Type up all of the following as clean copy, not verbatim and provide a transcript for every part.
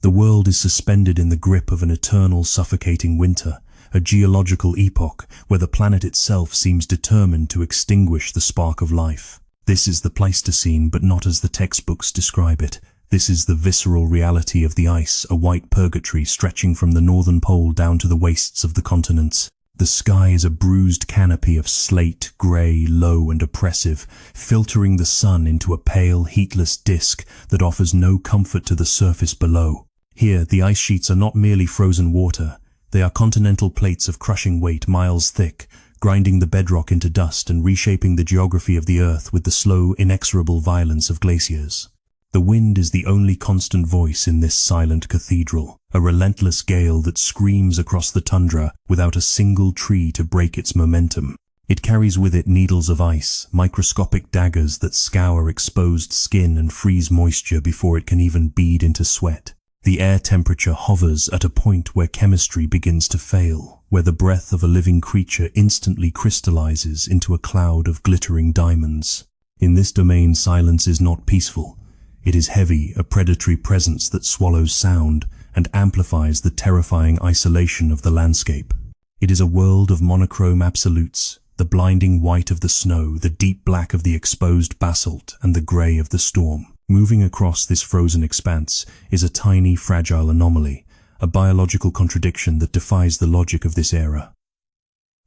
The world is suspended in the grip of an eternal, suffocating winter, a geological epoch where the planet itself seems determined to extinguish the spark of life. This is the Pleistocene, but not as the textbooks describe it. This is the visceral reality of the ice, a white purgatory stretching from the northern pole down to the wastes of the continents. The sky is a bruised canopy of slate, grey, low and oppressive, filtering the sun into a pale, heatless disk that offers no comfort to the surface below. Here, the ice sheets are not merely frozen water. They are continental plates of crushing weight miles thick, grinding the bedrock into dust and reshaping the geography of the earth with the slow, inexorable violence of glaciers. The wind is the only constant voice in this silent cathedral, a relentless gale that screams across the tundra without a single tree to break its momentum. It carries with it needles of ice, microscopic daggers that scour exposed skin and freeze moisture before it can even bead into sweat. The air temperature hovers at a point where chemistry begins to fail, where the breath of a living creature instantly crystallizes into a cloud of glittering diamonds. In this domain, silence is not peaceful. It is heavy, a predatory presence that swallows sound and amplifies the terrifying isolation of the landscape. It is a world of monochrome absolutes, the blinding white of the snow, the deep black of the exposed basalt, and the grey of the storm. Moving across this frozen expanse is a tiny, fragile anomaly, a biological contradiction that defies the logic of this era.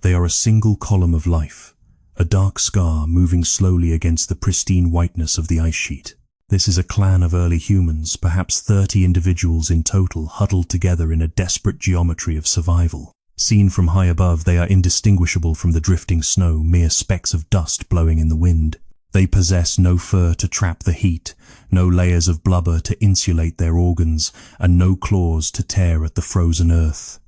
They are a single column of life, a dark scar moving slowly against the pristine whiteness of the ice sheet. This is a clan of early humans, perhaps 30 individuals in total, huddled together in a desperate geometry of survival. Seen from high above, they are indistinguishable from the drifting snow, mere specks of dust blowing in the wind. They possess no fur to trap the heat, no layers of blubber to insulate their organs, and no claws to tear at the frozen earth.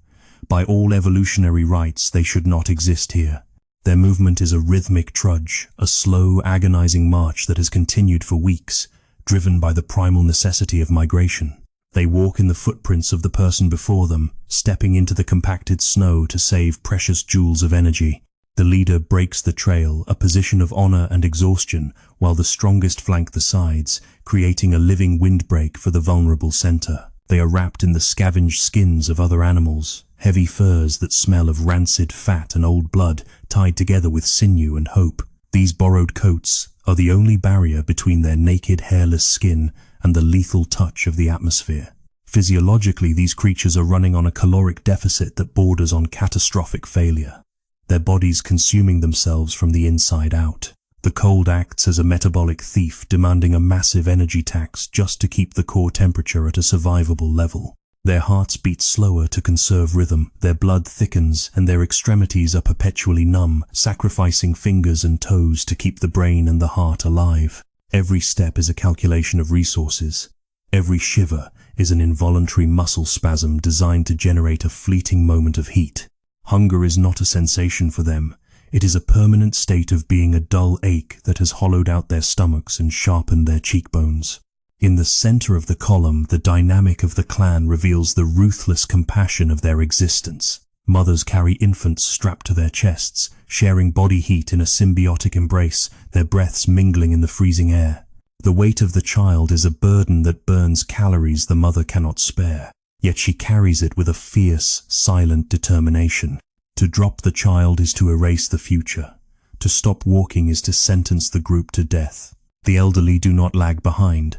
By all evolutionary rights, they should not exist here. Their movement is a rhythmic trudge, a slow, agonizing march that has continued for weeks, driven by the primal necessity of migration. They walk in the footprints of the person before them, stepping into the compacted snow to save precious joules of energy. The leader breaks the trail, a position of honor and exhaustion, while the strongest flank the sides, creating a living windbreak for the vulnerable center. They are wrapped in the scavenged skins of other animals, heavy furs that smell of rancid fat and old blood tied together with sinew and hope. These borrowed coats are the only barrier between their naked, hairless skin and the lethal touch of the atmosphere. Physiologically, these creatures are running on a caloric deficit that borders on catastrophic failure, their bodies consuming themselves from the inside out. The cold acts as a metabolic thief, demanding a massive energy tax just to keep the core temperature at a survivable level. Their hearts beat slower to conserve rhythm, their blood thickens, and their extremities are perpetually numb, sacrificing fingers and toes to keep the brain and the heart alive. Every step is a calculation of resources. Every shiver is an involuntary muscle spasm designed to generate a fleeting moment of heat. Hunger is not a sensation for them. It is a permanent state of being, a dull ache that has hollowed out their stomachs and sharpened their cheekbones. In the center of the column, the dynamic of the clan reveals the ruthless compassion of their existence. Mothers carry infants strapped to their chests, sharing body heat in a symbiotic embrace, their breaths mingling in the freezing air. The weight of the child is a burden that burns calories the mother cannot spare, yet she carries it with a fierce, silent determination. To drop the child is to erase the future. To stop walking is to sentence the group to death. The elderly do not lag behind.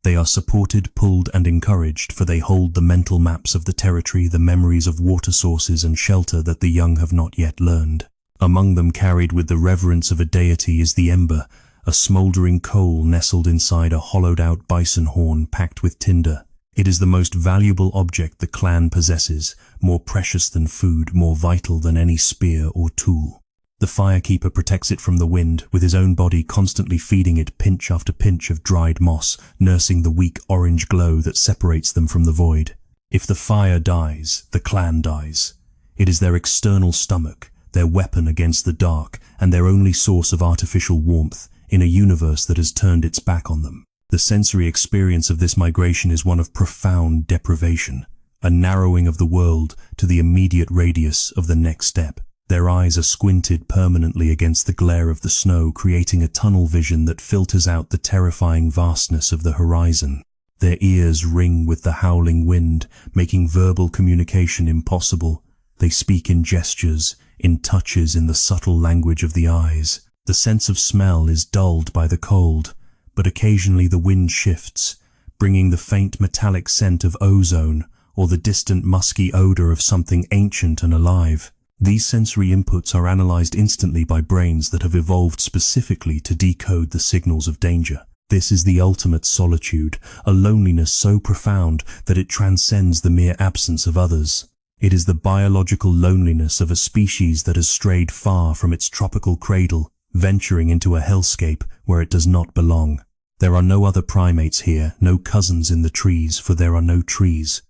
They are supported, pulled, and encouraged, for they hold the mental maps of the territory, the memories of water sources and shelter that the young have not yet learned. Among them, carried with the reverence of a deity, is the ember, a smouldering coal nestled inside a hollowed-out bison horn packed with tinder. It is the most valuable object the clan possesses, more precious than food, more vital than any spear or tool. The firekeeper protects it from the wind, with his own body constantly feeding it pinch after pinch of dried moss, nursing the weak orange glow that separates them from the void. If the fire dies, the clan dies. It is their external stomach, their weapon against the dark, and their only source of artificial warmth in a universe that has turned its back on them. The sensory experience of this migration is one of profound deprivation, a narrowing of the world to the immediate radius of the next step. Their eyes are squinted permanently against the glare of the snow, creating a tunnel vision that filters out the terrifying vastness of the horizon. Their ears ring with the howling wind, making verbal communication impossible. They speak in gestures, in touches, in the subtle language of the eyes. The sense of smell is dulled by the cold, but occasionally the wind shifts, bringing the faint metallic scent of ozone or the distant musky odor of something ancient and alive. These sensory inputs are analyzed instantly by brains that have evolved specifically to decode the signals of danger. This is the ultimate solitude, a loneliness so profound that it transcends the mere absence of others. It is the biological loneliness of a species that has strayed far from its tropical cradle, venturing into a hellscape where it does not belong. There are no other primates here, no cousins in the trees, for there are no trees.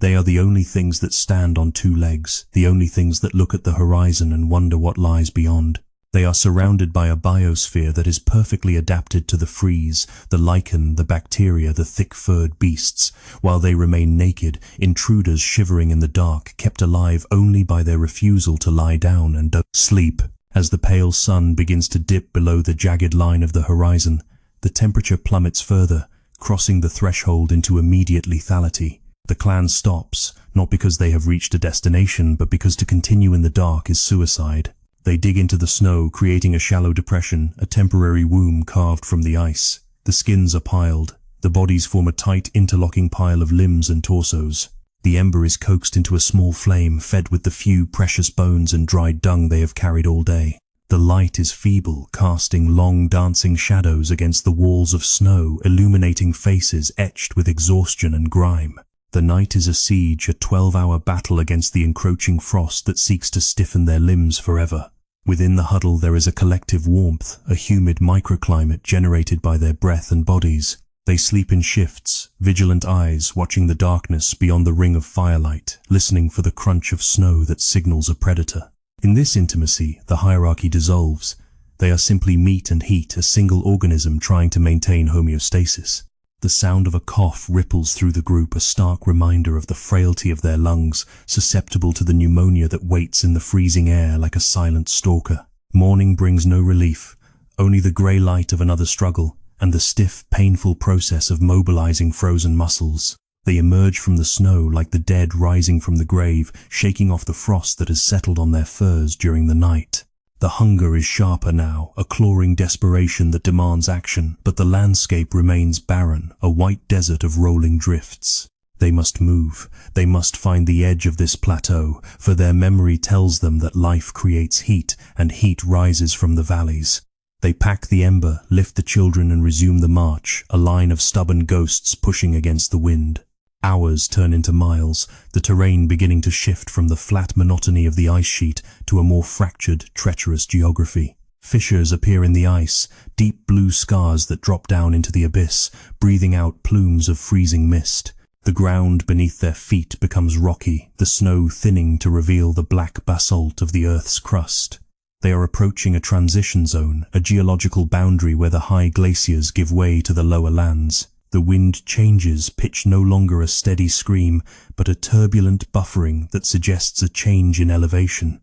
They are the only things that stand on two legs, the only things that look at the horizon and wonder what lies beyond. They are surrounded by a biosphere that is perfectly adapted to the freeze, the lichen, the bacteria, the thick-furred beasts, while they remain naked, intruders shivering in the dark, kept alive only by their refusal to lie down and sleep. As the pale sun begins to dip below the jagged line of the horizon, the temperature plummets further, crossing the threshold into immediate lethality. The clan stops, not because they have reached a destination, but because to continue in the dark is suicide. They dig into the snow, creating a shallow depression, a temporary womb carved from the ice. The skins are piled. The bodies form a tight, interlocking pile of limbs and torsos. The ember is coaxed into a small flame, fed with the few precious bones and dried dung they have carried all day. The light is feeble, casting long, dancing shadows against the walls of snow, illuminating faces etched with exhaustion and grime. The night is a siege, a 12-hour battle against the encroaching frost that seeks to stiffen their limbs forever. Within the huddle there is a collective warmth, a humid microclimate generated by their breath and bodies. They sleep in shifts, vigilant eyes watching the darkness beyond the ring of firelight, listening for the crunch of snow that signals a predator. In this intimacy, the hierarchy dissolves. They are simply meat and heat, a single organism trying to maintain homeostasis. The sound of a cough ripples through the group, a stark reminder of the frailty of their lungs, susceptible to the pneumonia that waits in the freezing air like a silent stalker. Morning brings no relief, only the grey light of another struggle, and the stiff, painful process of mobilizing frozen muscles. They emerge from the snow like the dead rising from the grave, shaking off the frost that has settled on their furs during the night. The hunger is sharper now, a clawing desperation that demands action, but the landscape remains barren, a white desert of rolling drifts. They must move. They must find the edge of this plateau, for their memory tells them that life creates heat, and heat rises from the valleys. They pack the ember, lift the children and resume the march, a line of stubborn ghosts pushing against the wind. Hours turn into miles, the terrain beginning to shift from the flat monotony of the ice sheet to a more fractured, treacherous geography. Fissures appear in the ice, deep blue scars that drop down into the abyss, breathing out plumes of freezing mist. The ground beneath their feet becomes rocky, the snow thinning to reveal the black basalt of the Earth's crust. They are approaching a transition zone, a geological boundary where the high glaciers give way to the lower lands. The wind changes, pitch no longer a steady scream, but a turbulent buffering that suggests a change in elevation.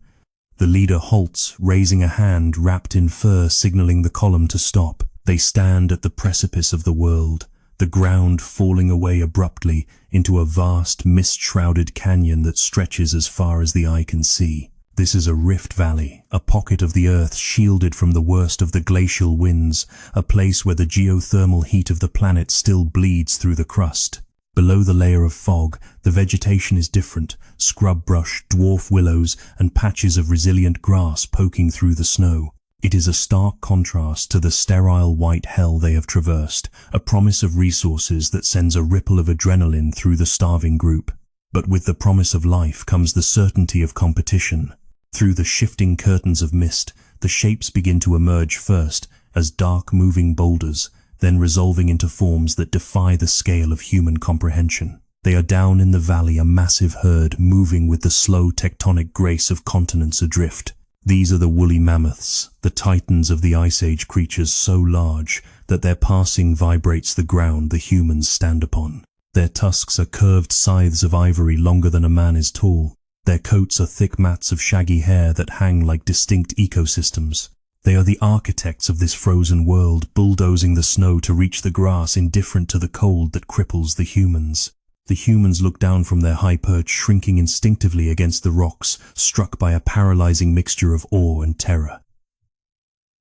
The leader halts, raising a hand wrapped in fur signaling the column to stop. They stand at the precipice of the world, the ground falling away abruptly into a vast, mist-shrouded canyon that stretches as far as the eye can see. This is a rift valley, a pocket of the earth shielded from the worst of the glacial winds, a place where the geothermal heat of the planet still bleeds through the crust. Below the layer of fog, the vegetation is different, scrub brush, dwarf willows, and patches of resilient grass poking through the snow. It is a stark contrast to the sterile white hell they have traversed, a promise of resources that sends a ripple of adrenaline through the starving group. But with the promise of life comes the certainty of competition. Through the shifting curtains of mist, the shapes begin to emerge first as dark moving boulders, then resolving into forms that defy the scale of human comprehension. They are down in the valley, a massive herd moving with the slow tectonic grace of continents adrift. These are the woolly mammoths, the titans of the Ice Age, creatures so large that their passing vibrates the ground the humans stand upon. Their tusks are curved scythes of ivory longer than a man is tall. Their coats are thick mats of shaggy hair that hang like distinct ecosystems. They are the architects of this frozen world, bulldozing the snow to reach the grass, indifferent to the cold that cripples the humans. The humans look down from their high perch, shrinking instinctively against the rocks, struck by a paralyzing mixture of awe and terror.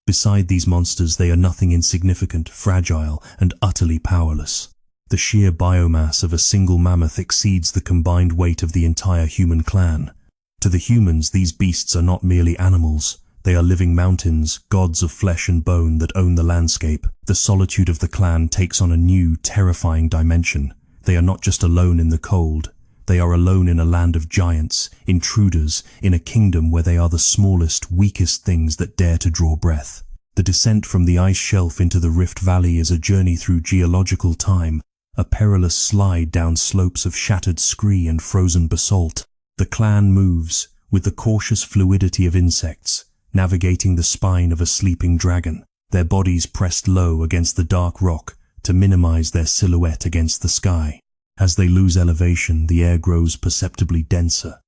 Beside these monsters, they are nothing insignificant, fragile, and utterly powerless. The sheer biomass of a single mammoth exceeds the combined weight of the entire human clan. To the humans, these beasts are not merely animals. They are living mountains, gods of flesh and bone that own the landscape. The solitude of the clan takes on a new, terrifying dimension. They are not just alone in the cold. They are alone in a land of giants, intruders, in a kingdom where they are the smallest, weakest things that dare to draw breath. The descent from the ice shelf into the Rift Valley is a journey through geological time, a perilous slide down slopes of shattered scree and frozen basalt. The clan moves, with the cautious fluidity of insects, navigating the spine of a sleeping dragon, their bodies pressed low against the dark rock to minimize their silhouette against the sky. As they lose elevation, the air grows perceptibly denser,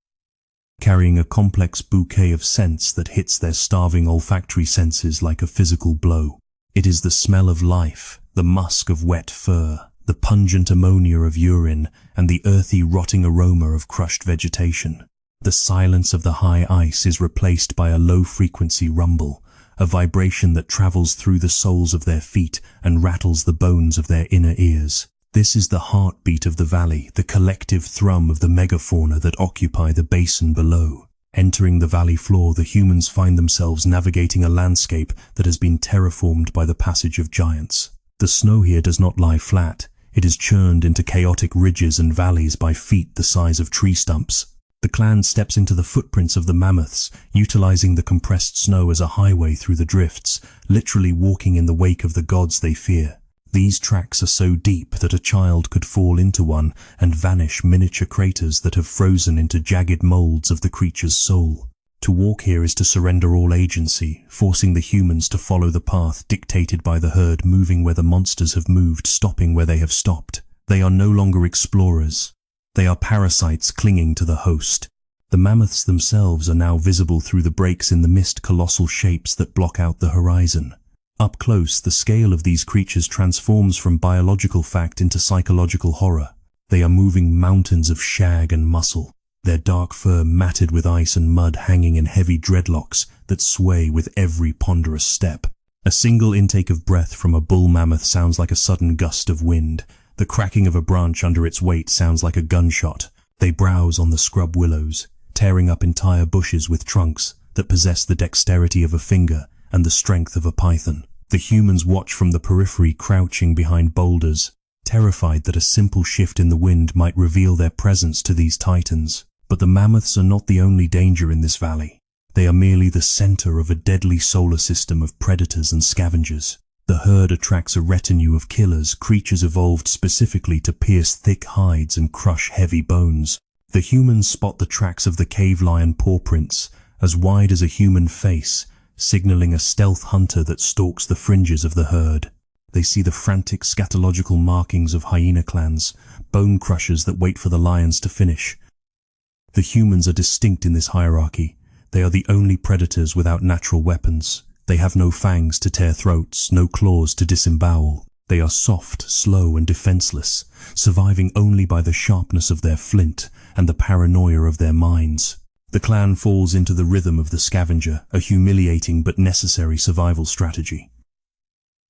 carrying a complex bouquet of scents that hits their starving olfactory senses like a physical blow. It is the smell of life, the musk of wet fur, the pungent ammonia of urine, and the earthy, rotting aroma of crushed vegetation. The silence of the high ice is replaced by a low-frequency rumble, a vibration that travels through the soles of their feet and rattles the bones of their inner ears. This is the heartbeat of the valley, the collective thrum of the megafauna that occupy the basin below. Entering the valley floor, the humans find themselves navigating a landscape that has been terraformed by the passage of giants. The snow here does not lie flat. It is churned into chaotic ridges and valleys by feet the size of tree stumps. The clan steps into the footprints of the mammoths, utilizing the compressed snow as a highway through the drifts, literally walking in the wake of the gods they fear. These tracks are so deep that a child could fall into one and vanish, miniature craters that have frozen into jagged molds of the creature's soul. To walk here is to surrender all agency, forcing the humans to follow the path dictated by the herd, moving where the monsters have moved, stopping where they have stopped. They are no longer explorers. They are parasites clinging to the host. The mammoths themselves are now visible through the breaks in the mist, colossal shapes that block out the horizon. Up close, the scale of these creatures transforms from biological fact into psychological horror. They are moving mountains of shag and muscle, their dark fur matted with ice and mud hanging in heavy dreadlocks that sway with every ponderous step. A single intake of breath from a bull mammoth sounds like a sudden gust of wind. The cracking of a branch under its weight sounds like a gunshot. They browse on the scrub willows, tearing up entire bushes with trunks that possess the dexterity of a finger and the strength of a python. The humans watch from the periphery, crouching behind boulders, terrified that a simple shift in the wind might reveal their presence to these titans. But the mammoths are not the only danger in this valley. They are merely the center of a deadly solar system of predators and scavengers. The herd attracts a retinue of killers, creatures evolved specifically to pierce thick hides and crush heavy bones. The humans spot the tracks of the cave lion paw prints, as wide as a human face, signaling a stealth hunter that stalks the fringes of the herd. They see the frantic scatological markings of hyena clans, bone crushers that wait for the lions to finish. The humans are distinct in this hierarchy. They are the only predators without natural weapons. They have no fangs to tear throats, no claws to disembowel. They are soft, slow, and defenseless, surviving only by the sharpness of their flint and the paranoia of their minds. The clan falls into the rhythm of the scavenger, a humiliating but necessary survival strategy.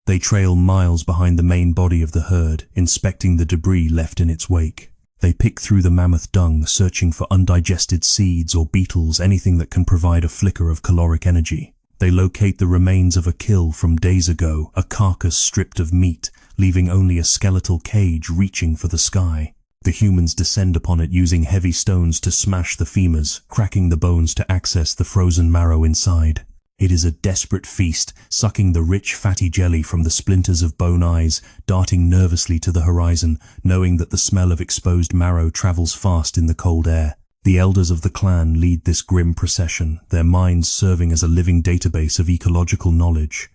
They trail miles behind the main body of the herd, inspecting the debris left in its wake. They pick through the mammoth dung, searching for undigested seeds or beetles, anything that can provide a flicker of caloric energy. They locate the remains of a kill from days ago, a carcass stripped of meat, leaving only a skeletal cage reaching for the sky. The humans descend upon it using heavy stones to smash the femurs, cracking the bones to access the frozen marrow inside. It is a desperate feast, sucking the rich, fatty jelly from the splinters of bone eyes, darting nervously to the horizon, knowing that the smell of exposed marrow travels fast in the cold air. The elders of the clan lead this grim procession, their minds serving as a living database of ecological knowledge.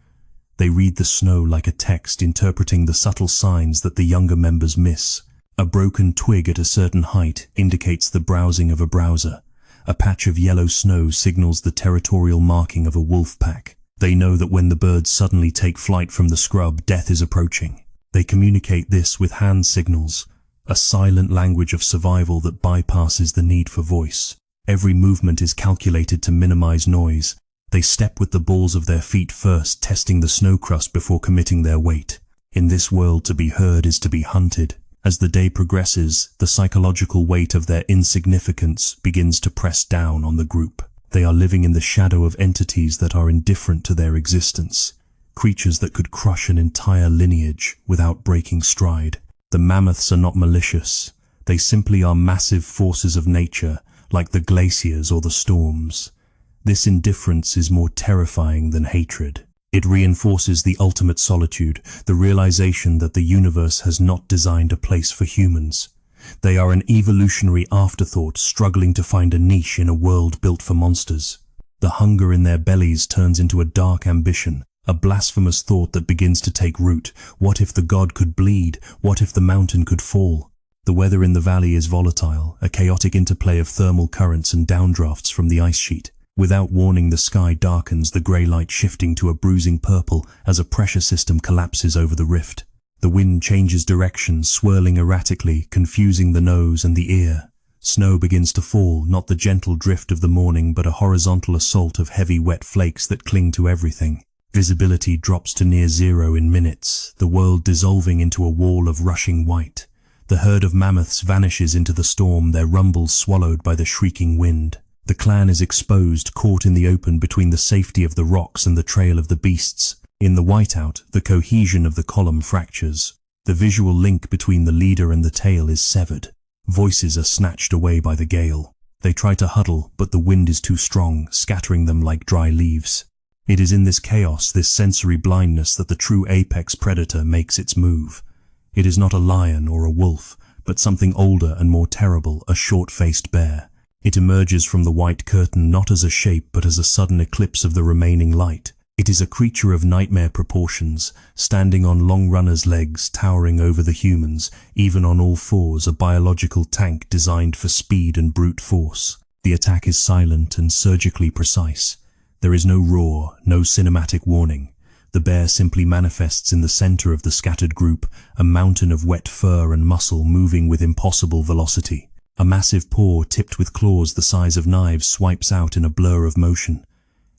They read the snow like a text, interpreting the subtle signs that the younger members miss. A broken twig at a certain height indicates the browsing of a browser. A patch of yellow snow signals the territorial marking of a wolf pack. They know that when the birds suddenly take flight from the scrub, death is approaching. They communicate this with hand signals, a silent language of survival that bypasses the need for voice. Every movement is calculated to minimize noise. They step with the balls of their feet first, testing the snow crust before committing their weight. In this world, to be heard is to be hunted. As the day progresses, the psychological weight of their insignificance begins to press down on the group. They are living in the shadow of entities that are indifferent to their existence, creatures that could crush an entire lineage without breaking stride. The mammoths are not malicious. They simply are massive forces of nature, like the glaciers or the storms. This indifference is more terrifying than hatred. It reinforces the ultimate solitude, the realization that the universe has not designed a place for humans. They are an evolutionary afterthought struggling to find a niche in a world built for monsters. The hunger in their bellies turns into a dark ambition, a blasphemous thought that begins to take root. What if the god could bleed? What if the mountain could fall? The weather in the valley is volatile, a chaotic interplay of thermal currents and downdrafts from the ice sheet. Without warning, the sky darkens, the grey light shifting to a bruising purple as a pressure system collapses over the rift. The wind changes direction, swirling erratically, confusing the nose and the ear. Snow begins to fall, not the gentle drift of the morning, but a horizontal assault of heavy wet flakes that cling to everything. Visibility drops to near zero in minutes, the world dissolving into a wall of rushing white. The herd of mammoths vanishes into the storm, their rumbles swallowed by the shrieking wind. The clan is exposed, caught in the open between the safety of the rocks and the trail of the beasts. In the whiteout, the cohesion of the column fractures. The visual link between the leader and the tail is severed. Voices are snatched away by the gale. They try to huddle, but the wind is too strong, scattering them like dry leaves. It is in this chaos, this sensory blindness, that the true apex predator makes its move. It is not a lion or a wolf, but something older and more terrible, a short-faced bear. It emerges from the white curtain not as a shape but as a sudden eclipse of the remaining light. It is a creature of nightmare proportions, standing on long runner's legs, towering over the humans, even on all fours, a biological tank designed for speed and brute force. The attack is silent and surgically precise. There is no roar, no cinematic warning. The bear simply manifests in the center of the scattered group, a mountain of wet fur and muscle moving with impossible velocity. A massive paw tipped with claws the size of knives swipes out in a blur of motion.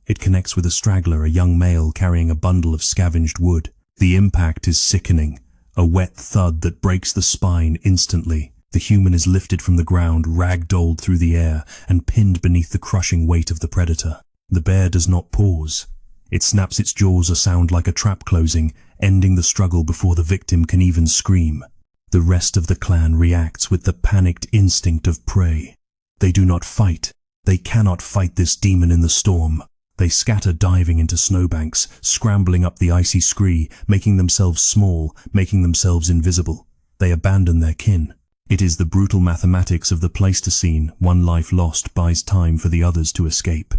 It connects with a straggler, a young male carrying a bundle of scavenged wood. The impact is sickening, a wet thud that breaks the spine instantly. The human is lifted from the ground, ragdolled through the air, and pinned beneath the crushing weight of the predator. The bear does not pause. It snaps its jaws, a sound like a trap closing, ending the struggle before the victim can even scream. The rest of the clan reacts with the panicked instinct of prey. They do not fight. They cannot fight this demon in the storm. They scatter, diving into snowbanks, scrambling up the icy scree, making themselves small, making themselves invisible. They abandon their kin. It is the brutal mathematics of the Pleistocene. One life lost buys time for the others to escape.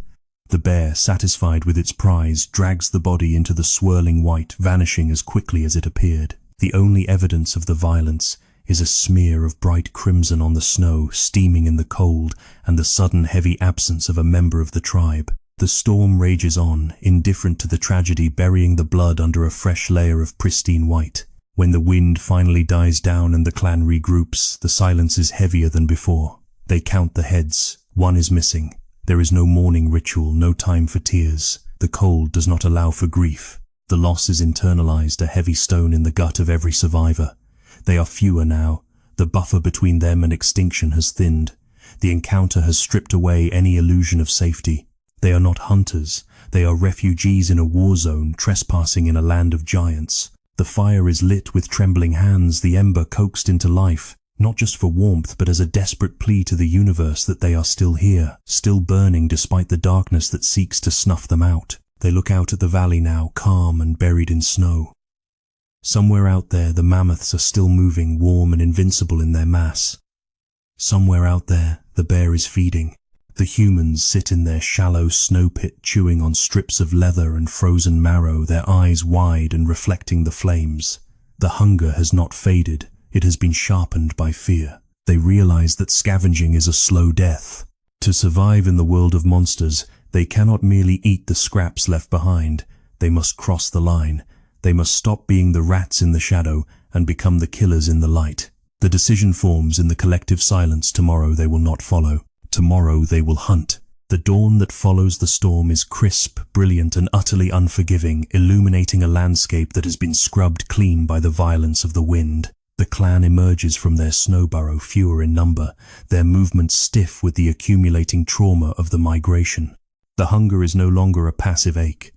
The bear, satisfied with its prize, drags the body into the swirling white, vanishing as quickly as it appeared. The only evidence of the violence is a smear of bright crimson on the snow, steaming in the cold, and the sudden heavy absence of a member of the tribe. The storm rages on, indifferent to the tragedy, burying the blood under a fresh layer of pristine white. When the wind finally dies down and the clan regroups, the silence is heavier than before. They count the heads. One is missing. There is no mourning ritual, no time for tears. The cold does not allow for grief. The loss is internalized, a heavy stone in the gut of every survivor. They are fewer now. The buffer between them and extinction has thinned. The encounter has stripped away any illusion of safety. They are not hunters. They are refugees in a war zone, trespassing in a land of giants. The fire is lit with trembling hands, the ember coaxed into life, not just for warmth, but as a desperate plea to the universe that they are still here, still burning despite the darkness that seeks to snuff them out. They look out at the valley now, calm and buried in snow. Somewhere out there, the mammoths are still moving, warm and invincible in their mass. Somewhere out there, the bear is feeding. The humans sit in their shallow snow pit, chewing on strips of leather and frozen marrow, their eyes wide and reflecting the flames. The hunger has not faded. It has been sharpened by fear. They realize that scavenging is a slow death. To survive in the world of monsters, they cannot merely eat the scraps left behind. They must cross the line. They must stop being the rats in the shadow and become the killers in the light. The decision forms in the collective silence. Tomorrow they will not follow. Tomorrow they will hunt. The dawn that follows the storm is crisp, brilliant, and utterly unforgiving, illuminating a landscape that has been scrubbed clean by the violence of the wind. The clan emerges from their snow burrow, fewer in number, their movements stiff with the accumulating trauma of the migration. The hunger is no longer a passive ache.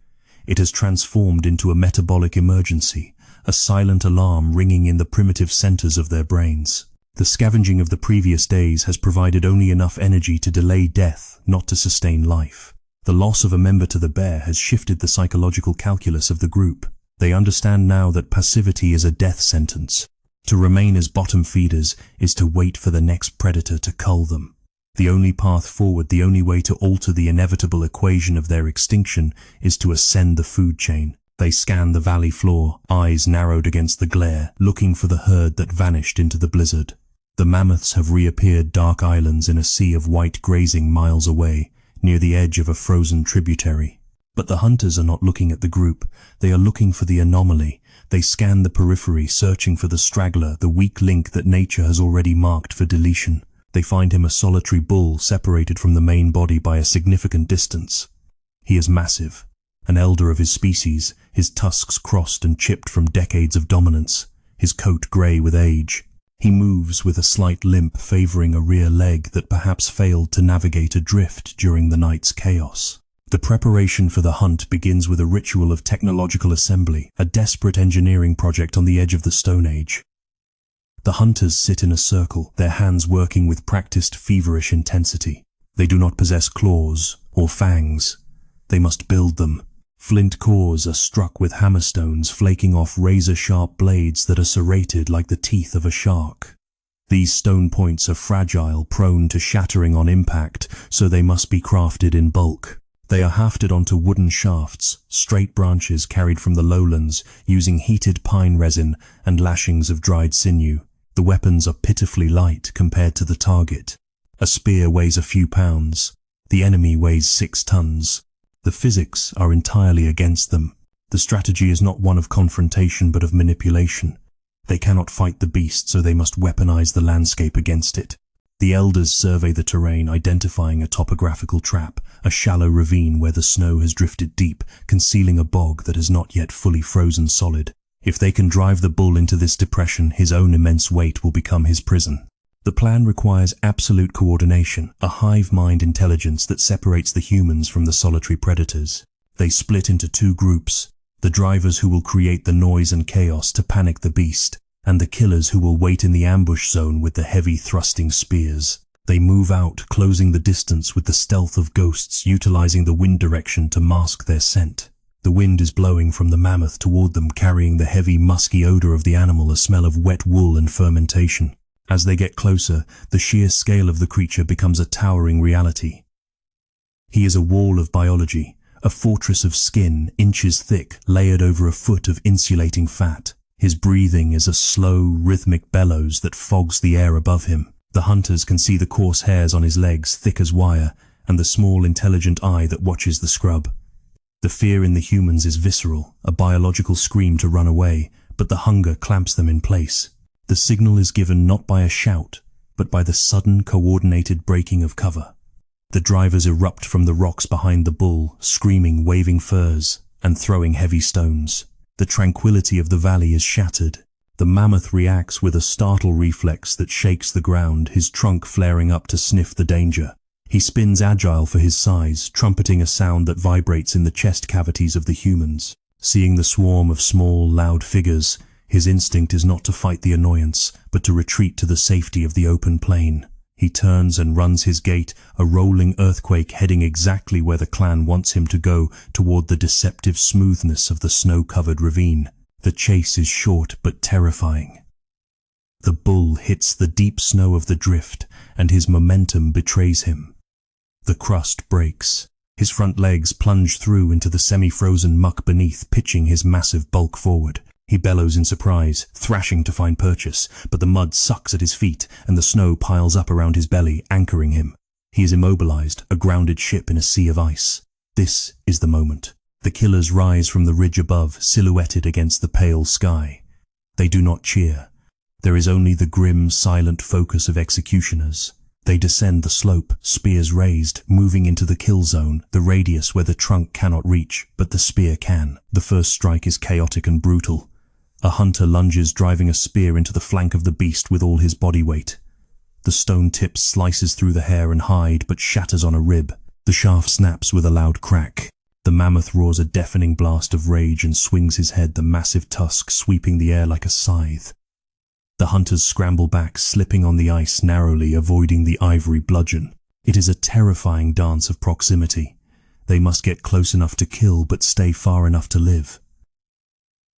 It has transformed into a metabolic emergency, a silent alarm ringing in the primitive centers of their brains. The scavenging of the previous days has provided only enough energy to delay death, not to sustain life. The loss of a member to the bear has shifted the psychological calculus of the group. They understand now that passivity is a death sentence. To remain as bottom feeders is to wait for the next predator to cull them. The only path forward, the only way to alter the inevitable equation of their extinction, is to ascend the food chain. They scan the valley floor, eyes narrowed against the glare, looking for the herd that vanished into the blizzard. The mammoths have reappeared, dark islands in a sea of white grazing miles away, near the edge of a frozen tributary. But the hunters are not looking at the group. They are looking for the anomaly. They scan the periphery, searching for the straggler, the weak link that nature has already marked for deletion. They find him a solitary bull separated from the main body by a significant distance. He is massive, an elder of his species, his tusks crossed and chipped from decades of dominance, his coat grey with age. He moves with a slight limp, favoring a rear leg that perhaps failed to navigate a drift during the night's chaos. The preparation for the hunt begins with a ritual of technological assembly, a desperate engineering project on the edge of the Stone Age. The hunters sit in a circle, their hands working with practiced, feverish intensity. They do not possess claws or fangs. They must build them. Flint cores are struck with hammerstones, flaking off razor-sharp blades that are serrated like the teeth of a shark. These stone points are fragile, prone to shattering on impact, so they must be crafted in bulk. They are hafted onto wooden shafts, straight branches carried from the lowlands, using heated pine resin and lashings of dried sinew. The weapons are pitifully light compared to the target. A spear weighs a few pounds. The enemy weighs 6 tons. The physics are entirely against them. The strategy is not one of confrontation but of manipulation. They cannot fight the beast, so they must weaponize the landscape against it. The elders survey the terrain, identifying a topographical trap, a shallow ravine where the snow has drifted deep, concealing a bog that has not yet fully frozen solid. If they can drive the bull into this depression, his own immense weight will become his prison. The plan requires absolute coordination, a hive-mind intelligence that separates the humans from the solitary predators. They split into 2 groups, the drivers who will create the noise and chaos to panic the beast, and the killers who will wait in the ambush zone with the heavy thrusting spears. They move out, closing the distance with the stealth of ghosts, utilizing the wind direction to mask their scent. The wind is blowing from the mammoth toward them, carrying the heavy, musky odor of the animal, a smell of wet wool and fermentation. As they get closer, the sheer scale of the creature becomes a towering reality. He is a wall of biology, a fortress of skin, inches thick, layered over a foot of insulating fat. His breathing is a slow, rhythmic bellows that fogs the air above him. The hunters can see the coarse hairs on his legs, thick as wire, and the small, intelligent eye that watches the scrub. The fear in the humans is visceral, a biological scream to run away, but the hunger clamps them in place. The signal is given not by a shout, but by the sudden, coordinated breaking of cover. The drivers erupt from the rocks behind the bull, screaming, waving furs, and throwing heavy stones. The tranquility of the valley is shattered. The mammoth reacts with a startle reflex that shakes the ground, his trunk flaring up to sniff the danger. He spins agile for his size, trumpeting a sound that vibrates in the chest cavities of the humans. Seeing the swarm of small, loud figures, his instinct is not to fight the annoyance, but to retreat to the safety of the open plain. He turns and runs his gait, a rolling earthquake heading exactly where the clan wants him to go, toward the deceptive smoothness of the snow-covered ravine. The chase is short but terrifying. The bull hits the deep snow of the drift, and his momentum betrays him. The crust breaks. His front legs plunge through into the semi-frozen muck beneath, pitching his massive bulk forward. He bellows in surprise, thrashing to find purchase, but the mud sucks at his feet and the snow piles up around his belly, anchoring him. He is immobilized, a grounded ship in a sea of ice. This is the moment. The killers rise from the ridge above, silhouetted against the pale sky. They do not cheer. There is only the grim, silent focus of executioners. They descend the slope, spears raised, moving into the kill zone, the radius where the trunk cannot reach, but the spear can. The first strike is chaotic and brutal. A hunter lunges, driving a spear into the flank of the beast with all his body weight. The stone tip slices through the hair and hide, but shatters on a rib. The shaft snaps with a loud crack. The mammoth roars a deafening blast of rage and swings his head, the massive tusk sweeping the air like a scythe. The hunters scramble back, slipping on the ice narrowly, avoiding the ivory bludgeon. It is a terrifying dance of proximity. They must get close enough to kill, but stay far enough to live.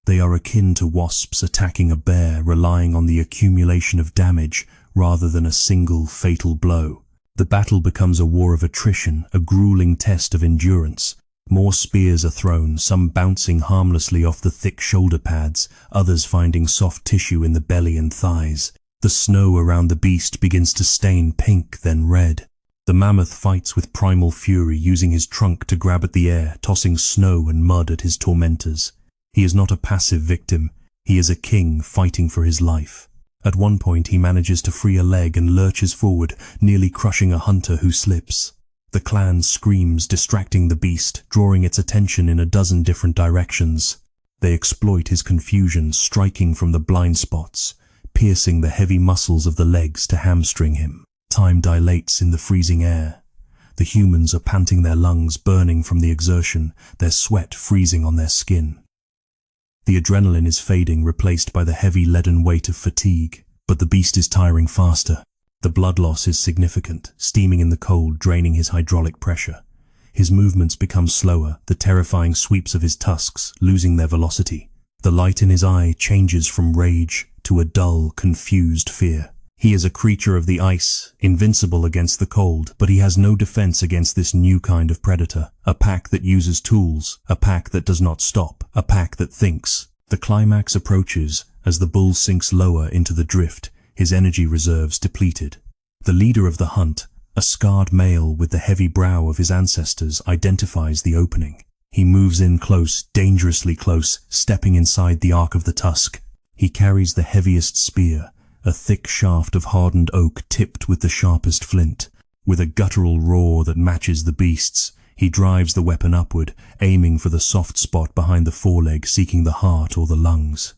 They are akin to wasps attacking a bear, relying on the accumulation of damage rather than a single fatal blow. The battle becomes a war of attrition, a grueling test of endurance. More spears are thrown, some bouncing harmlessly off the thick shoulder pads, others finding soft tissue in the belly and thighs. The snow around the beast begins to stain pink, then red. The mammoth fights with primal fury, using his trunk to grab at the air, tossing snow and mud at his tormentors. He is not a passive victim. He is a king fighting for his life. At one point he manages to free a leg and lurches forward, nearly crushing a hunter who slips. The clan screams, distracting the beast, drawing its attention in a dozen different directions. They exploit his confusion, striking from the blind spots, piercing the heavy muscles of the legs to hamstring him. Time dilates in the freezing air. The humans are panting, their lungs burning from the exertion, their sweat freezing on their skin. The adrenaline is fading, replaced by the heavy leaden weight of fatigue, but the beast is tiring faster. The blood loss is significant, steaming in the cold, draining his hydraulic pressure. His movements become slower, the terrifying sweeps of his tusks losing their velocity. The light in his eye changes from rage to a dull, confused fear. He is a creature of the ice, invincible against the cold, but he has no defense against this new kind of predator. A pack that uses tools, a pack that does not stop, a pack that thinks. The climax approaches as the bull sinks lower into the drift, his energy reserves depleted. The leader of the hunt, a scarred male with the heavy brow of his ancestors, identifies the opening. He moves in close, dangerously close, stepping inside the arc of the tusk. He carries the heaviest spear, a thick shaft of hardened oak tipped with the sharpest flint. With a guttural roar that matches the beast's, he drives the weapon upward, aiming for the soft spot behind the foreleg, seeking the heart or the lungs.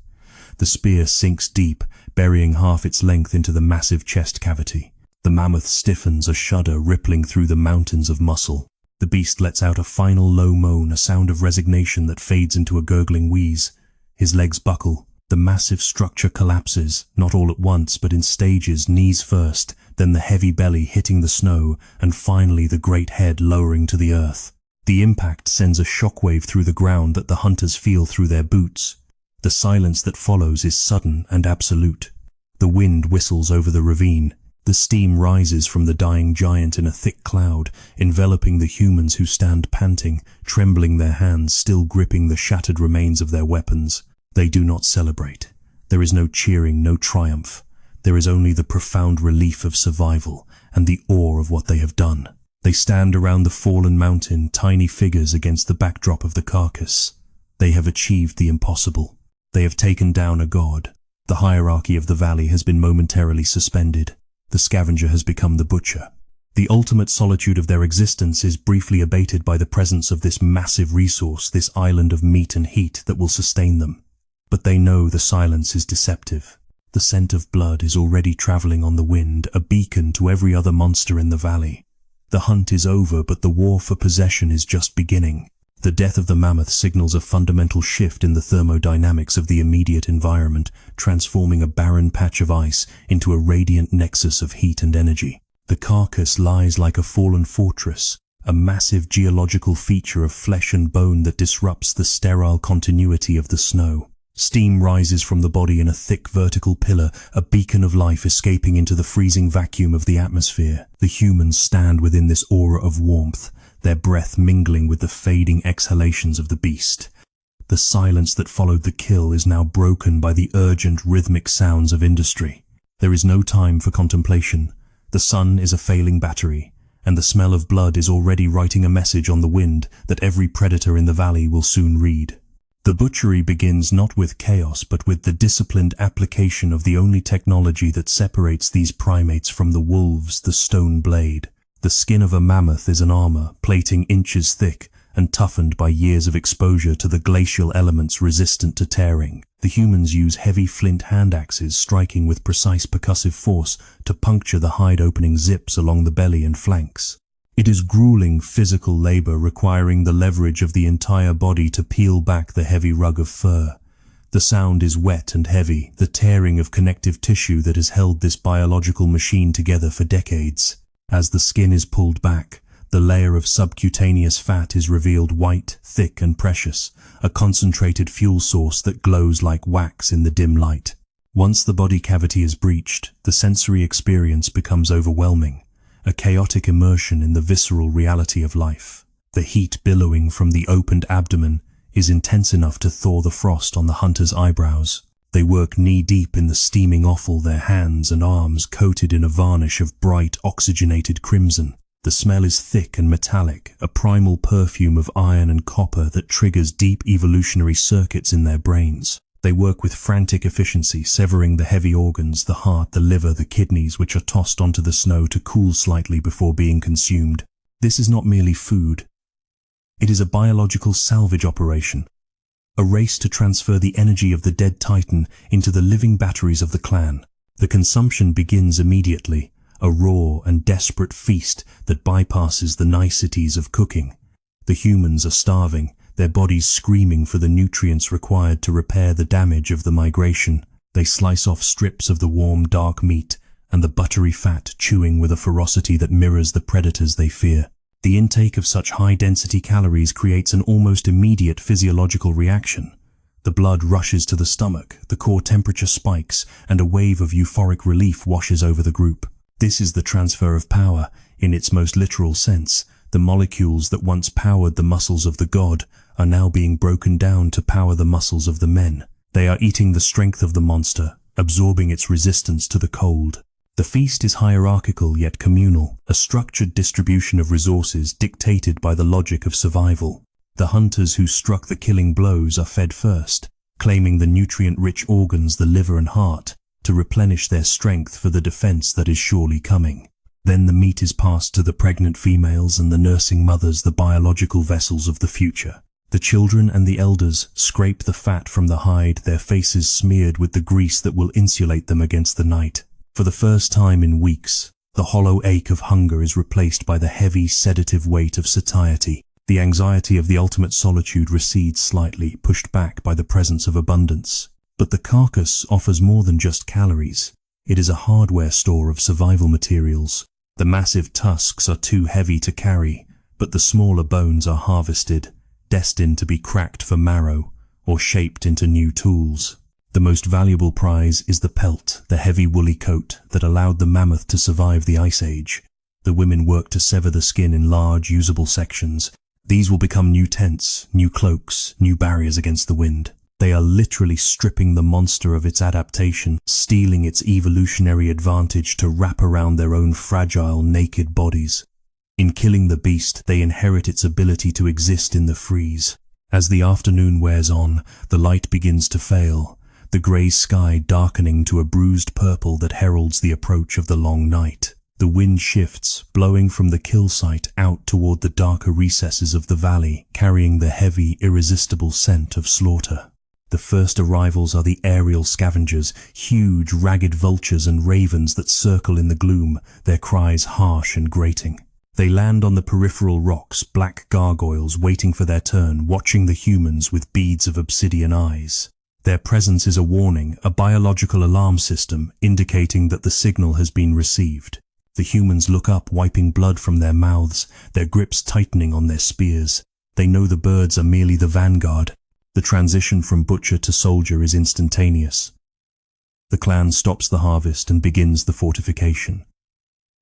The spear sinks deep, burying half its length into the massive chest cavity. The mammoth stiffens, a shudder rippling through the mountains of muscle. The beast lets out a final low moan, a sound of resignation that fades into a gurgling wheeze. His legs buckle. The massive structure collapses, not all at once, but in stages, knees first, then the heavy belly hitting the snow, and finally the great head lowering to the earth. The impact sends a shockwave through the ground that the hunters feel through their boots. The silence that follows is sudden and absolute. The wind whistles over the ravine. The steam rises from the dying giant in a thick cloud, enveloping the humans who stand panting, trembling, their hands still gripping the shattered remains of their weapons. They do not celebrate. There is no cheering, no triumph. There is only the profound relief of survival and the awe of what they have done. They stand around the fallen mountain, tiny figures against the backdrop of the carcass. They have achieved the impossible. They have taken down a god. The hierarchy of the valley has been momentarily suspended. The scavenger has become the butcher. The ultimate solitude of their existence is briefly abated by the presence of this massive resource, this island of meat and heat that will sustain them. But they know the silence is deceptive. The scent of blood is already traveling on the wind, a beacon to every other monster in the valley. The hunt is over, but the war for possession is just beginning. The death of the mammoth signals a fundamental shift in the thermodynamics of the immediate environment, transforming a barren patch of ice into a radiant nexus of heat and energy. The carcass lies like a fallen fortress, a massive geological feature of flesh and bone that disrupts the sterile continuity of the snow. Steam rises from the body in a thick vertical pillar, a beacon of life escaping into the freezing vacuum of the atmosphere. The humans stand within this aura of warmth, their breath mingling with the fading exhalations of the beast. The silence that followed the kill is now broken by the urgent, rhythmic sounds of industry. There is no time for contemplation. The sun is a failing battery, and the smell of blood is already writing a message on the wind that every predator in the valley will soon read. The butchery begins not with chaos but with the disciplined application of the only technology that separates these primates from the wolves, the stone blade. The skin of a mammoth is an armor, plating inches thick and toughened by years of exposure to the glacial elements resistant to tearing. The humans use heavy flint hand axes striking with precise percussive force to puncture the hide-opening zips along the belly and flanks. It is grueling physical labor requiring the leverage of the entire body to peel back the heavy rug of fur. The sound is wet and heavy, the tearing of connective tissue that has held this biological machine together for decades. As the skin is pulled back, the layer of subcutaneous fat is revealed white, thick and precious, a concentrated fuel source that glows like wax in the dim light. Once the body cavity is breached, the sensory experience becomes overwhelming, a chaotic immersion in the visceral reality of life. The heat billowing from the opened abdomen is intense enough to thaw the frost on the hunter's eyebrows. They work knee-deep in the steaming offal, their hands and arms coated in a varnish of bright, oxygenated crimson. The smell is thick and metallic, a primal perfume of iron and copper that triggers deep evolutionary circuits in their brains. They work with frantic efficiency, severing the heavy organs, the heart, the liver, the kidneys, which are tossed onto the snow to cool slightly before being consumed. This is not merely food. It is a biological salvage operation, a race to transfer the energy of the dead titan into the living batteries of the clan. The consumption begins immediately, a raw and desperate feast that bypasses the niceties of cooking. The humans are starving, their bodies screaming for the nutrients required to repair the damage of the migration. They slice off strips of the warm, dark meat and the buttery fat, chewing with a ferocity that mirrors the predators they fear. The intake of such high-density calories creates an almost immediate physiological reaction. The blood rushes to the stomach, the core temperature spikes, and a wave of euphoric relief washes over the group. This is the transfer of power, in its most literal sense. The molecules that once powered the muscles of the god are now being broken down to power the muscles of the men. They are eating the strength of the monster, absorbing its resistance to the cold. The feast is hierarchical yet communal, a structured distribution of resources dictated by the logic of survival. The hunters who struck the killing blows are fed first, claiming the nutrient-rich organs, the liver and heart, to replenish their strength for the defense that is surely coming. Then the meat is passed to the pregnant females and the nursing mothers, the biological vessels of the future. The children and the elders scrape the fat from the hide, their faces smeared with the grease that will insulate them against the night. For the first time in weeks, the hollow ache of hunger is replaced by the heavy, sedative weight of satiety. The anxiety of the ultimate solitude recedes slightly, pushed back by the presence of abundance. But the carcass offers more than just calories. It is a hardware store of survival materials. The massive tusks are too heavy to carry, but the smaller bones are harvested, destined to be cracked for marrow or shaped into new tools. The most valuable prize is the pelt, the heavy woolly coat that allowed the mammoth to survive the Ice Age. The women work to sever the skin in large, usable sections. These will become new tents, new cloaks, new barriers against the wind. They are literally stripping the monster of its adaptation, stealing its evolutionary advantage to wrap around their own fragile, naked bodies. In killing the beast, they inherit its ability to exist in the freeze. As the afternoon wears on, the light begins to fail, the grey sky darkening to a bruised purple that heralds the approach of the long night. The wind shifts, blowing from the kill site out toward the darker recesses of the valley, carrying the heavy, irresistible scent of slaughter. The first arrivals are the aerial scavengers, huge, ragged vultures and ravens that circle in the gloom, their cries harsh and grating. They land on the peripheral rocks, black gargoyles waiting for their turn, watching the humans with beads of obsidian eyes. Their presence is a warning, a biological alarm system indicating that the signal has been received. The humans look up, wiping blood from their mouths, their grips tightening on their spears. They know the birds are merely the vanguard. The transition from butcher to soldier is instantaneous. The clan stops the harvest and begins the fortification.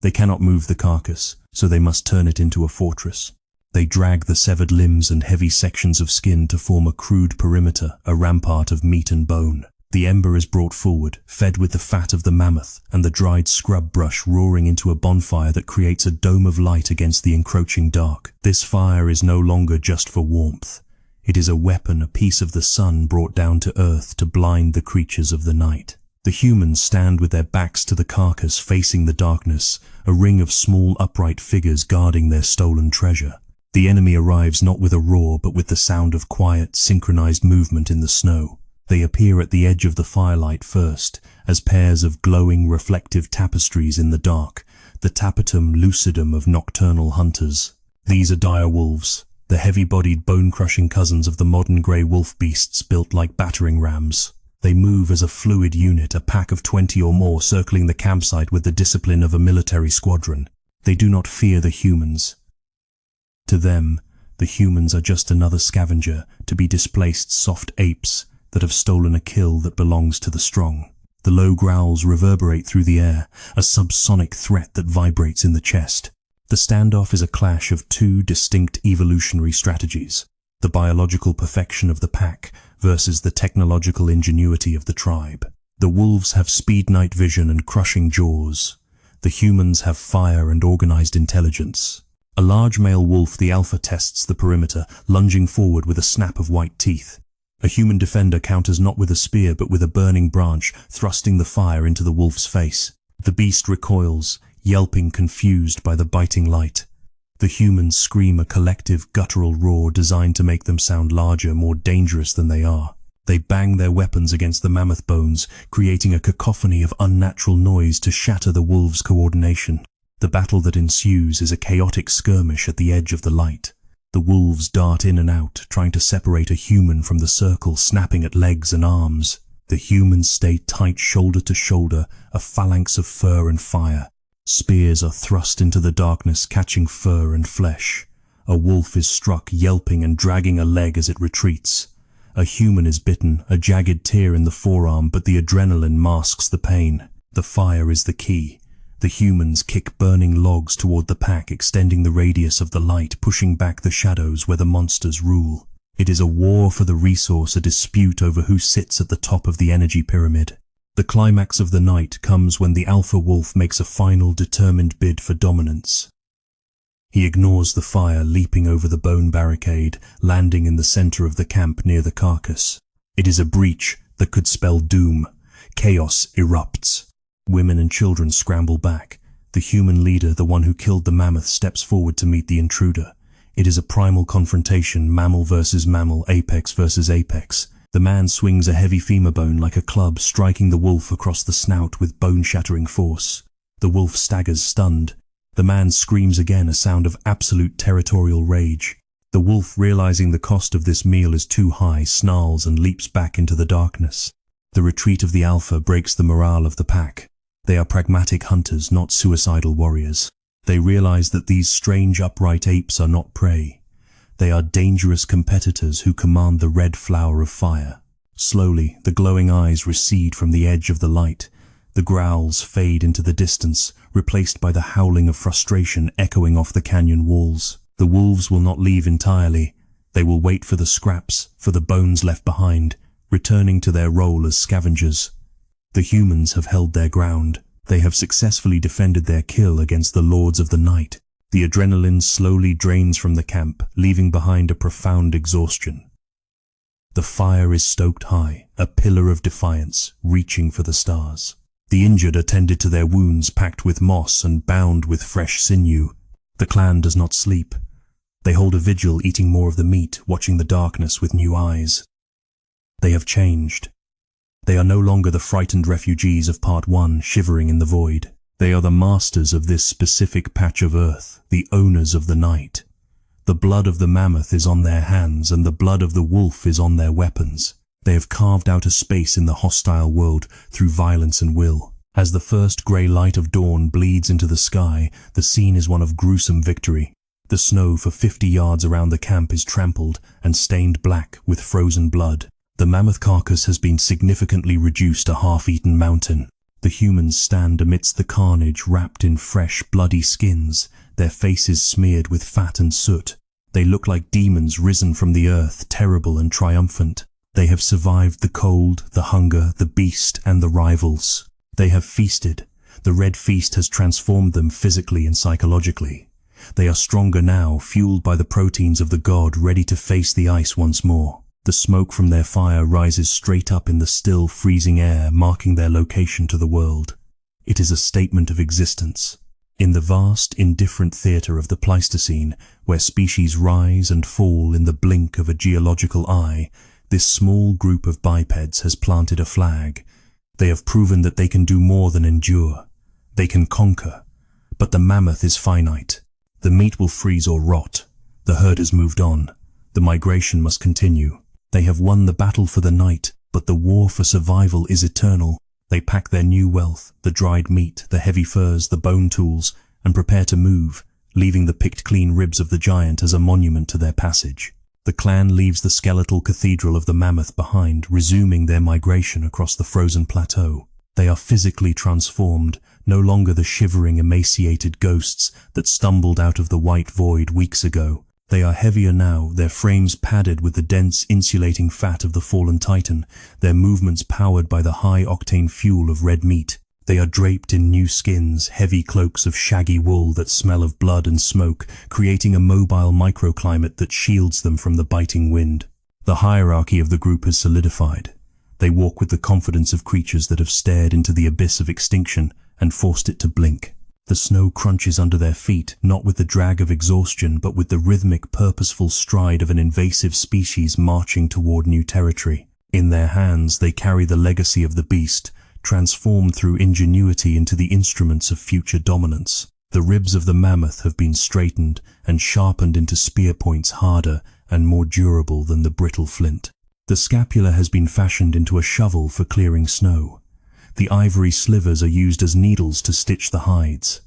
They cannot move the carcass, so they must turn it into a fortress. They drag the severed limbs and heavy sections of skin to form a crude perimeter, a rampart of meat and bone. The ember is brought forward, fed with the fat of the mammoth and the dried scrub brush roaring into a bonfire that creates a dome of light against the encroaching dark. This fire is no longer just for warmth. It is a weapon, a piece of the sun brought down to earth to blind the creatures of the night. The humans stand with their backs to the carcass facing the darkness, a ring of small upright figures guarding their stolen treasure. The enemy arrives not with a roar but with the sound of quiet, synchronized movement in the snow. They appear at the edge of the firelight first, as pairs of glowing, reflective tapestries in the dark, the tapetum lucidum of nocturnal hunters. These are dire wolves, the heavy-bodied, bone-crushing cousins of the modern grey wolf beasts built like battering rams. They move as a fluid unit, a pack of 20 or more circling the campsite with the discipline of a military squadron. They do not fear the humans. To them, the humans are just another scavenger, to be displaced soft apes that have stolen a kill that belongs to the strong. The low growls reverberate through the air, a subsonic threat that vibrates in the chest. The standoff is a clash of two distinct evolutionary strategies: the biological perfection of the pack versus the technological ingenuity of the tribe. The wolves have speed, night vision, and crushing jaws. The humans have fire and organized intelligence. A large male wolf, the alpha, tests the perimeter, lunging forward with a snap of white teeth. A human defender counters not with a spear but with a burning branch, thrusting the fire into the wolf's face. The beast recoils, yelping, confused by the biting light. The humans scream a collective guttural roar designed to make them sound larger, more dangerous than they are. They bang their weapons against the mammoth bones, creating a cacophony of unnatural noise to shatter the wolves' coordination. The battle that ensues is a chaotic skirmish at the edge of the light. The wolves dart in and out, trying to separate a human from the circle, snapping at legs and arms. The humans stay tight shoulder to shoulder, a phalanx of fur and fire. Spears are thrust into the darkness, catching fur and flesh. A wolf is struck, yelping and dragging a leg as it retreats. A human is bitten, a jagged tear in the forearm, but the adrenaline masks the pain. The fire is the key. The humans kick burning logs toward the pack, extending the radius of the light, pushing back the shadows where the monsters rule. It is a war for the resource, a dispute over who sits at the top of the energy pyramid. The climax of the night comes when the alpha wolf makes a final, determined bid for dominance. He ignores the fire, leaping over the bone barricade, landing in the center of the camp near the carcass. It is a breach that could spell doom. Chaos erupts. Women and children scramble back. The human leader, the one who killed the mammoth, steps forward to meet the intruder. It is a primal confrontation, mammal versus mammal, apex versus apex. The man swings a heavy femur bone like a club, striking the wolf across the snout with bone-shattering force. The wolf staggers, stunned. The man screams again, a sound of absolute territorial rage. The wolf, realizing the cost of this meal is too high, snarls and leaps back into the darkness. The retreat of the alpha breaks the morale of the pack. They are pragmatic hunters, not suicidal warriors. They realize that these strange, upright apes are not prey. They are dangerous competitors who command the red flower of fire. Slowly, the glowing eyes recede from the edge of the light. The growls fade into the distance, replaced by the howling of frustration echoing off the canyon walls. The wolves will not leave entirely. They will wait for the scraps, for the bones left behind, returning to their role as scavengers. The humans have held their ground. They have successfully defended their kill against the lords of the night. The adrenaline slowly drains from the camp, leaving behind a profound exhaustion. The fire is stoked high, a pillar of defiance, reaching for the stars. The injured are tended to their wounds, packed with moss and bound with fresh sinew. The clan does not sleep. They hold a vigil, eating more of the meat, watching the darkness with new eyes. They have changed. They are no longer the frightened refugees of Part 1, shivering in the void. They are the masters of this specific patch of earth, the owners of the night. The blood of the mammoth is on their hands, and the blood of the wolf is on their weapons. They have carved out a space in the hostile world through violence and will. As the first grey light of dawn bleeds into the sky, the scene is one of gruesome victory. The snow for 50 yards around the camp is trampled and stained black with frozen blood. The mammoth carcass has been significantly reduced, a half-eaten mountain. The humans stand amidst the carnage, wrapped in fresh, bloody skins, their faces smeared with fat and soot. They look like demons risen from the earth, terrible and triumphant. They have survived the cold, the hunger, the beast, and the rivals. They have feasted. The Red Feast has transformed them physically and psychologically. They are stronger now, fueled by the proteins of the god, ready to face the ice once more. The smoke from their fire rises straight up in the still, freezing air, marking their location to the world. It is a statement of existence. In the vast, indifferent theatre of the Pleistocene, where species rise and fall in the blink of a geological eye, this small group of bipeds has planted a flag. They have proven that they can do more than endure. They can conquer. But the mammoth is finite. The meat will freeze or rot. The herd has moved on. The migration must continue. They have won the battle for the night, but the war for survival is eternal. They pack their new wealth, the dried meat, the heavy furs, the bone tools, and prepare to move, leaving the picked clean ribs of the giant as a monument to their passage. The clan leaves the skeletal cathedral of the mammoth behind, resuming their migration across the frozen plateau. They are physically transformed, no longer the shivering, emaciated ghosts that stumbled out of the white void weeks ago. They are heavier now, their frames padded with the dense, insulating fat of the fallen titan, their movements powered by the high-octane fuel of red meat. They are draped in new skins, heavy cloaks of shaggy wool that smell of blood and smoke, creating a mobile microclimate that shields them from the biting wind. The hierarchy of the group has solidified. They walk with the confidence of creatures that have stared into the abyss of extinction and forced it to blink. The snow crunches under their feet, not with the drag of exhaustion, but with the rhythmic, purposeful stride of an invasive species marching toward new territory. In their hands, they carry the legacy of the beast, transformed through ingenuity into the instruments of future dominance. The ribs of the mammoth have been straightened and sharpened into spear points harder and more durable than the brittle flint. The scapula has been fashioned into a shovel for clearing snow. The ivory slivers are used as needles to stitch the hides.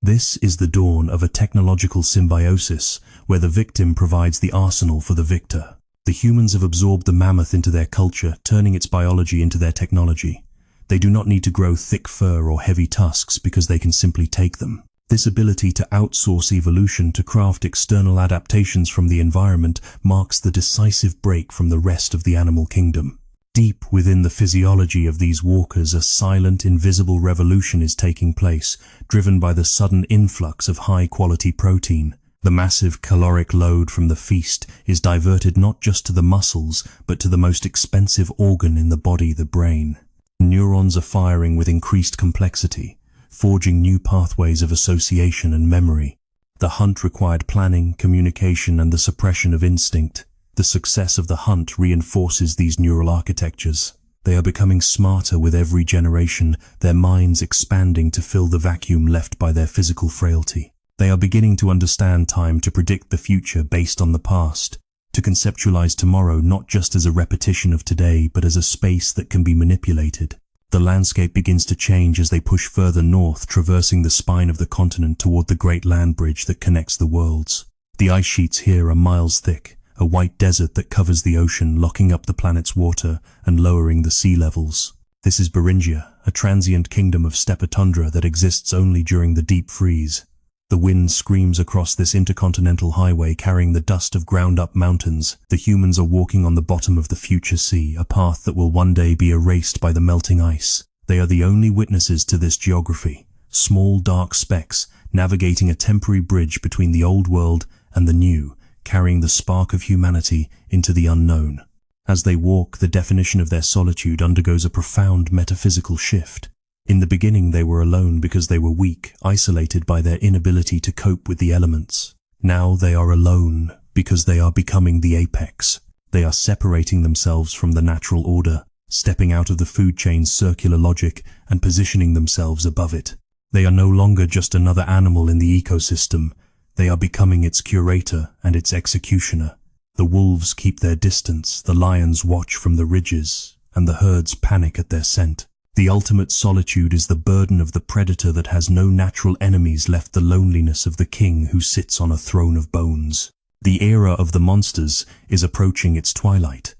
This is the dawn of a technological symbiosis where the victim provides the arsenal for the victor. The humans have absorbed the mammoth into their culture, turning its biology into their technology. They do not need to grow thick fur or heavy tusks because they can simply take them. This ability to outsource evolution to craft external adaptations from the environment marks the decisive break from the rest of the animal kingdom. Deep within the physiology of these walkers, a silent, invisible revolution is taking place, driven by the sudden influx of high-quality protein. The massive caloric load from the feast is diverted not just to the muscles, but to the most expensive organ in the body, the brain. Neurons are firing with increased complexity, forging new pathways of association and memory. The hunt required planning, communication, and the suppression of instinct. The success of the hunt reinforces these neural architectures. They are becoming smarter with every generation, their minds expanding to fill the vacuum left by their physical frailty. They are beginning to understand time, to predict the future based on the past, to conceptualize tomorrow not just as a repetition of today, but as a space that can be manipulated. The landscape begins to change as they push further north, traversing the spine of the continent toward the great land bridge that connects the worlds. The ice sheets here are miles thick, a white desert that covers the ocean, locking up the planet's water and lowering the sea levels. This is Beringia, a transient kingdom of steppe tundra that exists only during the deep freeze. The wind screams across this intercontinental highway, carrying the dust of ground-up mountains. The humans are walking on the bottom of the future sea, a path that will one day be erased by the melting ice. They are the only witnesses to this geography, small dark specks navigating a temporary bridge between the old world and the new, carrying the spark of humanity into the unknown. As they walk, the definition of their solitude undergoes a profound metaphysical shift. In the beginning, they were alone because they were weak, isolated by their inability to cope with the elements. Now they are alone because they are becoming the apex. They are separating themselves from the natural order, stepping out of the food chain's circular logic and positioning themselves above it. They are no longer just another animal in the ecosystem. They are becoming its curator and its executioner. The wolves keep their distance, the lions watch from the ridges, and the herds panic at their scent. The ultimate solitude is the burden of the predator that has no natural enemies left, the loneliness of the king who sits on a throne of bones. The era of the monsters is approaching its twilight,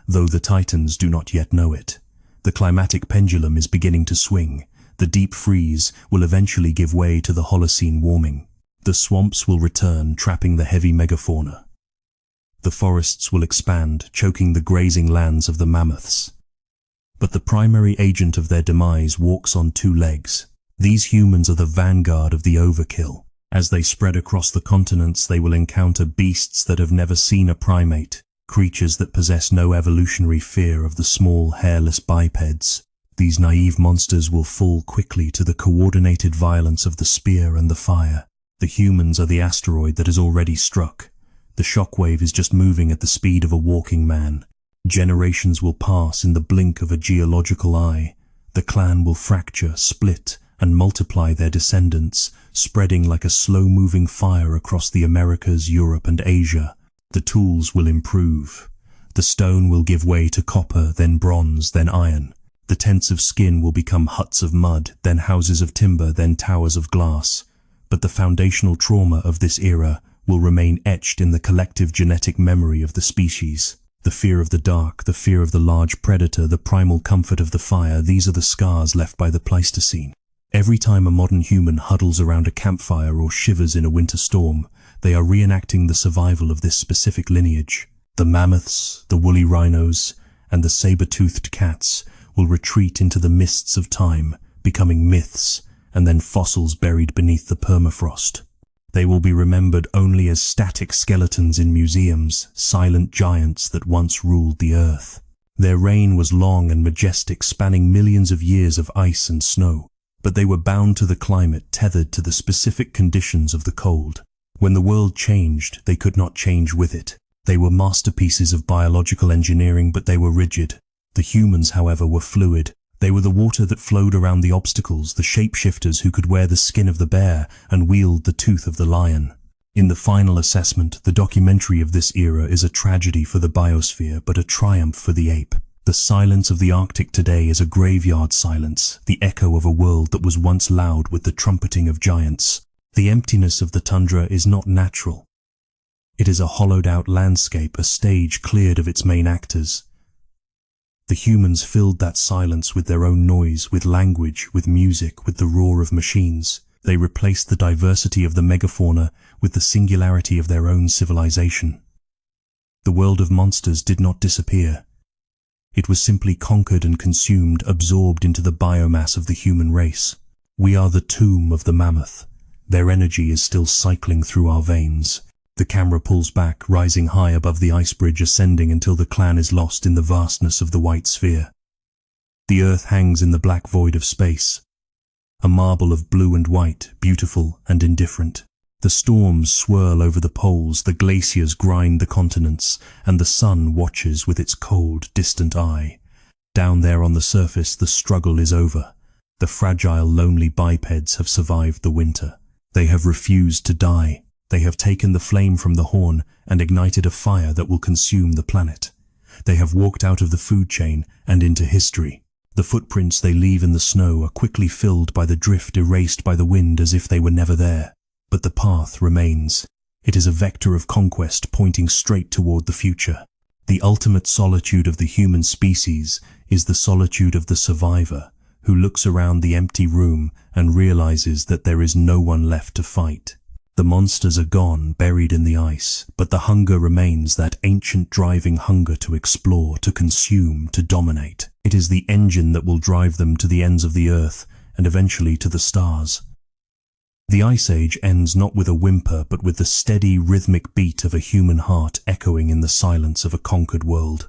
though the titans do not yet know it. The climatic pendulum is beginning to swing. The deep freeze will eventually give way to the Holocene warming. The swamps will return, trapping the heavy megafauna. The forests will expand, choking the grazing lands of the mammoths. But the primary agent of their demise walks on two legs. These humans are the vanguard of the overkill. As they spread across the continents, they will encounter beasts that have never seen a primate, creatures that possess no evolutionary fear of the small, hairless bipeds. These naive monsters will fall quickly to the coordinated violence of the spear and the fire. The humans are the asteroid that has already struck. The shockwave is just moving at the speed of a walking man. Generations will pass in the blink of a geological eye. The clan will fracture, split, and multiply their descendants, spreading like a slow-moving fire across the Americas, Europe, and Asia. The tools will improve. The stone will give way to copper, then bronze, then iron. The tents of skin will become huts of mud, then houses of timber, then towers of glass. But the foundational trauma of this era will remain etched in the collective genetic memory of the species. The fear of the dark, the fear of the large predator, the primal comfort of the fire, these are the scars left by the Pleistocene. Every time a modern human huddles around a campfire or shivers in a winter storm, they are reenacting the survival of this specific lineage. The mammoths, the woolly rhinos, and the saber-toothed cats will retreat into the mists of time, becoming myths, and then fossils buried beneath the permafrost. They will be remembered only as static skeletons in museums, silent giants that once ruled the earth. Their reign was long and majestic, spanning millions of years of ice and snow. But they were bound to the climate, tethered to the specific conditions of the cold. When the world changed, they could not change with it. They were masterpieces of biological engineering, but they were rigid. The humans, however, were fluid. They were the water that flowed around the obstacles, the shapeshifters who could wear the skin of the bear and wield the tooth of the lion. In the final assessment, the documentary of this era is a tragedy for the biosphere, but a triumph for the ape. The silence of the Arctic today is a graveyard silence, the echo of a world that was once loud with the trumpeting of giants. The emptiness of the tundra is not natural. It is a hollowed-out landscape, a stage cleared of its main actors. The humans filled that silence with their own noise, with language, with music, with the roar of machines. They replaced the diversity of the megafauna with the singularity of their own civilization. The world of monsters did not disappear. It was simply conquered and consumed, absorbed into the biomass of the human race. We are the tomb of the mammoth. Their energy is still cycling through our veins. The camera pulls back, rising high above the ice bridge, ascending until the clan is lost in the vastness of the white sphere. The earth hangs in the black void of space, a marble of blue and white, beautiful and indifferent. The storms swirl over the poles, the glaciers grind the continents, and the sun watches with its cold, distant eye. Down there on the surface, the struggle is over. The fragile, lonely bipeds have survived the winter. They have refused to die. They have taken the flame from the horn and ignited a fire that will consume the planet. They have walked out of the food chain and into history. The footprints they leave in the snow are quickly filled by the drift, erased by the wind as if they were never there. But the path remains. It is a vector of conquest pointing straight toward the future. The ultimate solitude of the human species is the solitude of the survivor, who looks around the empty room and realizes that there is no one left to fight. The monsters are gone, buried in the ice, but the hunger remains, that ancient driving hunger to explore, to consume, to dominate. It is the engine that will drive them to the ends of the earth and eventually to the stars. The Ice Age ends not with a whimper, but with the steady, rhythmic beat of a human heart echoing in the silence of a conquered world.